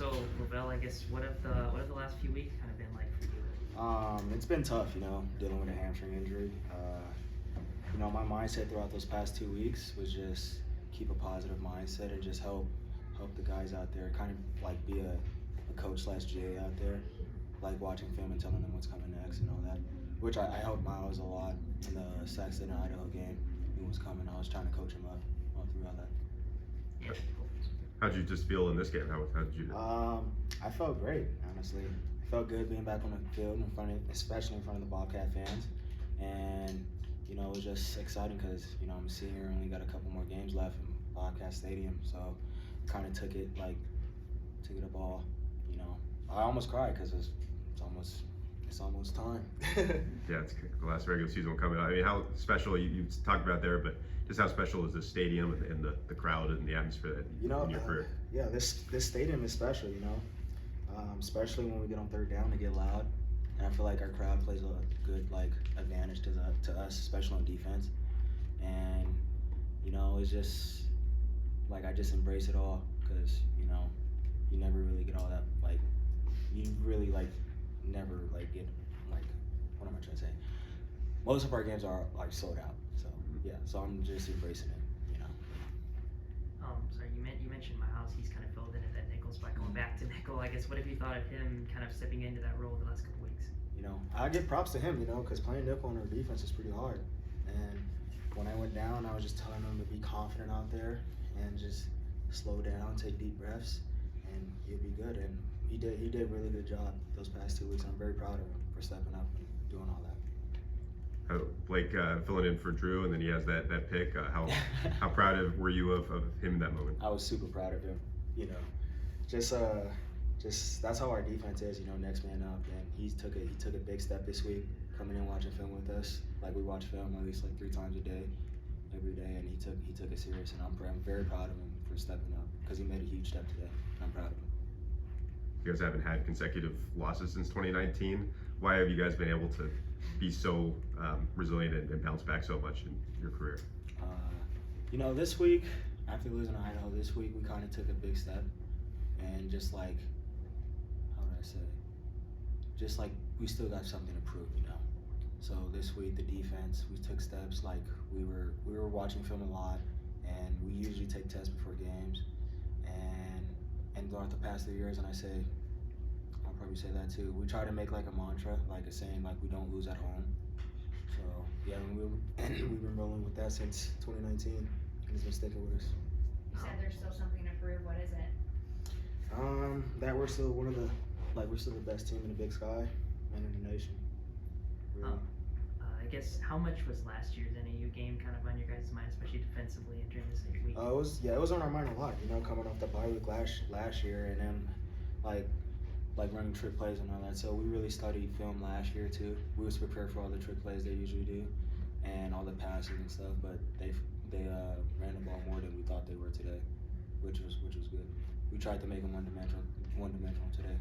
So, Lavelle, I guess what have the last few weeks kind of been like for you? It's been tough, dealing with a hamstring injury. My mindset throughout those past 2 weeks was just keep a positive mindset and just help the guys out there, kind of like be a coach slash GA out there, like watching film and telling them what's coming next and all that. Which I helped Miles a lot in the Saxon and Idaho game. He was coming. I was trying to coach him up all throughout that. Yeah. How'd you just feel in this game? How did you do? I felt great, honestly. I felt good being back on the field especially in front of the Bobcat fans, and it was just exciting because I'm a senior, only got a couple more games left in Bobcat Stadium, so kind of took it up all. I almost cried because it's almost time. Yeah, it's the last regular season coming up. I mean, how special you talked about there, but just how special is this stadium and the crowd and the atmosphere that in your career? Yeah, this stadium is special. Especially when we get on third down, they get loud, and I feel like our crowd plays a good advantage to us, especially on defense. And it's just I just embrace it all because you never really get all that you really never get what am I trying to say? Most of our games are sold out, so yeah. So I'm just embracing it. So you mentioned Miles. He's kind of filled in at that nickel spot, going back to nickel. I guess what have you thought of him kind of stepping into that role the last couple weeks? I give props to him, because playing nickel on our defense is pretty hard. And when I went down, I was just telling him to be confident out there and just slow down, take deep breaths, and you'll be good. And he did a really good job those past 2 weeks. I'm very proud of him for stepping up and doing all that. Blake filling in for Drew, and then he has that pick. How proud were you of him in that moment? I was super proud of him. Just that's how our defense is. Next man up, and he took a big step this week, coming in watching film with us. We watch film at least 3 times a day, every day, and he took it serious. And I'm very proud of him for stepping up because he made a huge step today. And I'm proud of him. You guys haven't had consecutive losses since 2019. Why have you guys been able to be so resilient and bounce back so much in your career? This week, after losing to Idaho, this week we kind of took a big step, and just how would I say, just we still got something to prove, So this week the defense, we took steps. We were watching film a lot, and we usually take tests before games, and throughout the past 3 years, and I'll probably say that too. We try to make a mantra, a saying we don't lose at home. So yeah, we've been rolling with that since 2019, and it's been sticking with us. You said there's still something to prove. What is it? That we're still we're still the best team in the Big Sky and in the nation. Really. I guess how much was last year's NAU game kind of on your guys' mind, especially defensively and during this week? It was on our mind a lot. Coming off the bye week last year, and then running trick plays and all that. So we really studied film last year too. We was prepared for all the trick plays they usually do, and all the passes and stuff. But they ran the ball more than we thought they were today, which was good. We tried to make them one dimensional today.